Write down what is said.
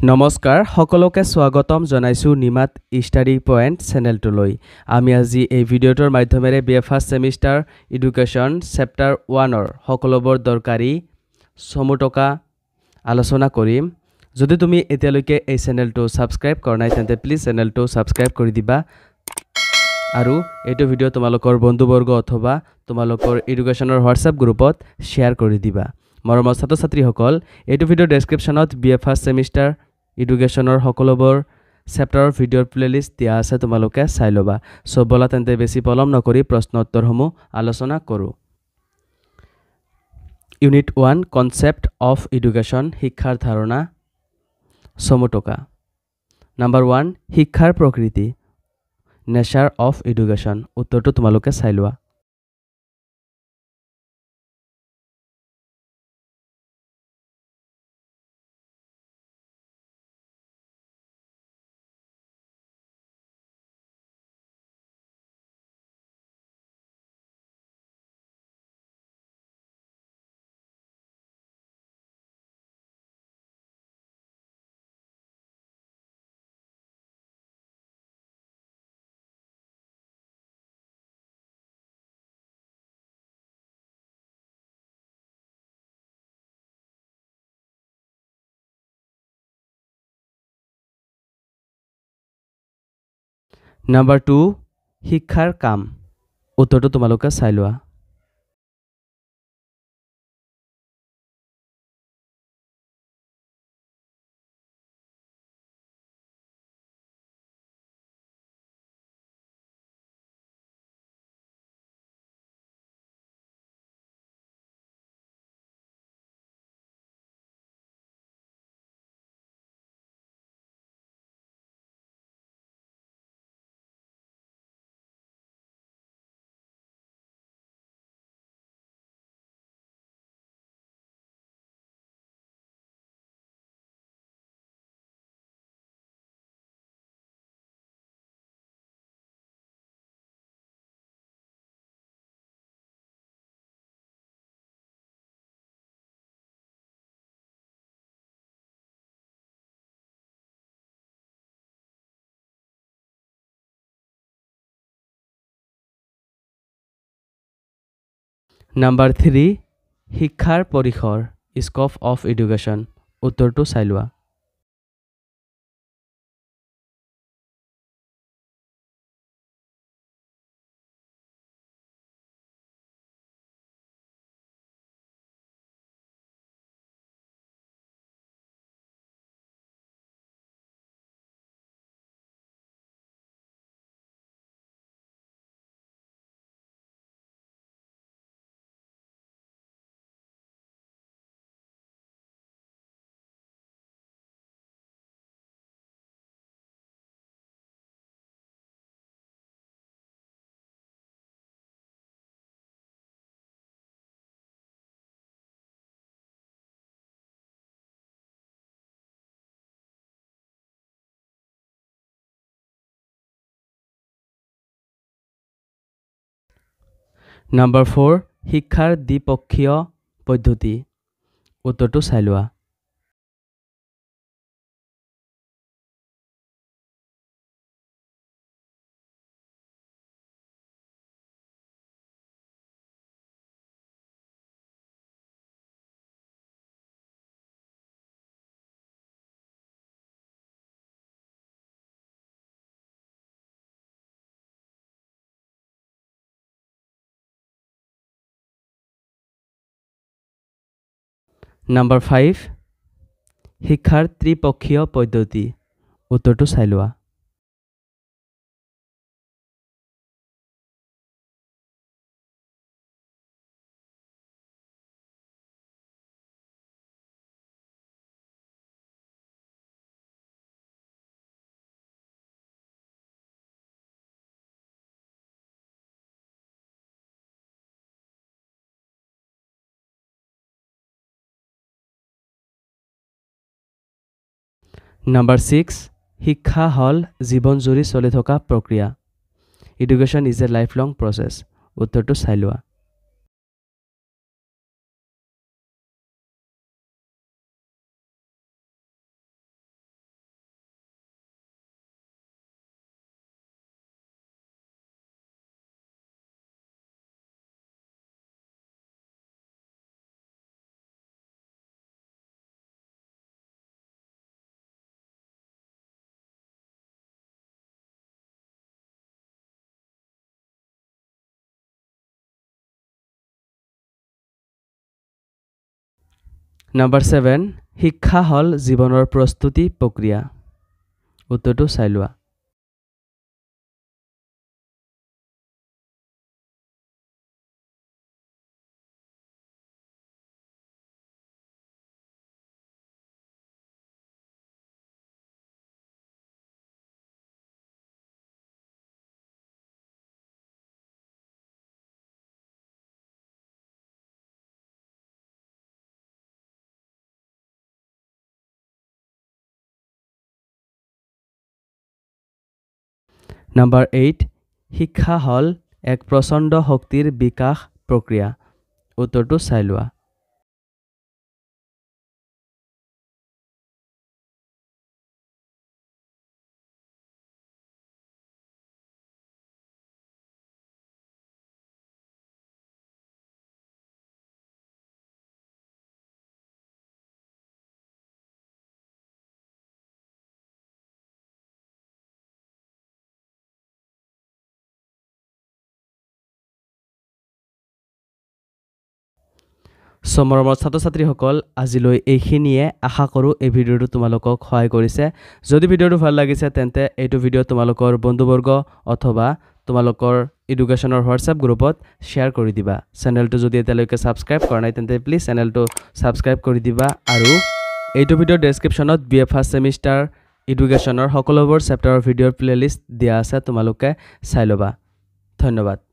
নমস্কাৰ সকলোকে স্বাগতম জনাইছো নিমাত ষ্টাডি পয়েন্ট চেনেলটোলৈ আমি আজি এই ভিডিঅ'টোৰ মাধ্যমেৰে BA first semester education chapter 1ৰ সকলোবোৰ দৰকাৰী সমুটকা আলোচনা কৰিম যদি তুমি এতিয়ালৈকে এই চেনেলটো সাবস্ক্ৰাইব কৰা নাই তেন্তে প্লিজ চেনেলটো সাবস্ক্ৰাইব কৰি দিবা আৰু এইটো ভিডিঅ' তোমালোকৰ বন্ধুবৰ্গ অথবা তোমালোকৰ এডুকেশ্যনৰ হোৱাটছআপ গ্ৰুপত শ্বেয়াৰ কৰি দিবা মৰমৰ ছাত্ৰ-ছাত্ৰীসকল এইটো ভিডিঅ' ডেসক্ৰিপশ্যনত বিএ ফাৰ্ষ্ট সেমিষ্টাৰ এডুকেশ্যনৰ সকলোবোৰ চেপ্টাৰৰ ভিডিঅ'ৰ প্লেলিষ্ট দিয়া আছে তোমালোকে চাই লবা সো বলা তেন্তে বেছি পলম নকৰি প্ৰশ্ন উত্তৰসমূহ আলোচনা কৰো ইউনিট 1 কনসেপ্ট অফ এডুকেশ্যন শিক্ষাৰ ধাৰণা সমুটকা নাম্বাৰ 1 শিক্ষাৰ প্ৰকৃতি নেচাৰ অফ এডুকেশ্যন উত্তৰটো তোমালোকে চাই লোৱা নাম্বাৰ 2 শিক্ষাৰ কাম উত্তৰটো তোমালোকে চাই লোৱা নাম্বাৰ 3 শিক্ষাৰ পৰিসৰ স্কোপ অফ এডুকেশ্যন উত্তৰটো চাই লোৱা নাম্বাৰ 4 শিক্ষাৰ দ্বিপক্ষীয় পদ্ধতি উত্তৰটো চাই লোৱা নাম্বাৰ 5 শিক্ষাৰ ত্ৰিপক্ষীয় পদ্ধতি উত্তৰটো চাই লোৱা নাম্বাৰ 6 শিক্ষা হল জীৱনজুৰি চলি থকা প্ৰক্ৰিয়া education is a lifelong process উত্তৰটো চাই লোৱা নাম্বাৰ 7 শিক্ষা হল জীৱনৰ প্ৰস্তুতি প্ৰক্ৰিয়া উত্তৰটো চাই লোৱা নাম্বাৰ 8 শিক্ষা হল এক প্ৰচণ্ড শক্তিৰ বিকাশ প্ৰক্ৰিয়া উত্তৰটো চাই লোৱা সমৰমৰ ছাত্ৰ-ছাত্ৰীসকল আজিলৈ এইখিনিয়ে আশা কৰোঁ এই ভিডিঅ'টো তোমালোকক সহায় কৰিছে যদি ভিডিঅ'টো ভাল লাগিছে তেন্তে এইটো ভিডিঅ' তোমালোকৰ বন্ধুবৰ্গ অথবা তোমালোকৰ এডুকেশ্যনৰ হোৱাটছআপ গ্ৰুপত শ্বেয়াৰ কৰি দিবা চেনেলটো যদি এতিয়ালৈকে ছাবস্ক্ৰাইব কৰা নাই তেন্তে প্লিজ চেনেলটো ছাবস্ক্ৰাইব কৰি দিবা আৰু এইটো ভিডিঅ'ৰ ডেছক্ৰিপশ্যনত BA ফাৰ্ষ্ট ছেমিষ্টাৰ এডুকেশ্যনৰ সকলোবোৰ চেপ্টাৰৰ ভিডিঅ'ৰ প্লেলিষ্ট দিয়া আছে তোমালোকে চাই ল'বা ধন্যবাদ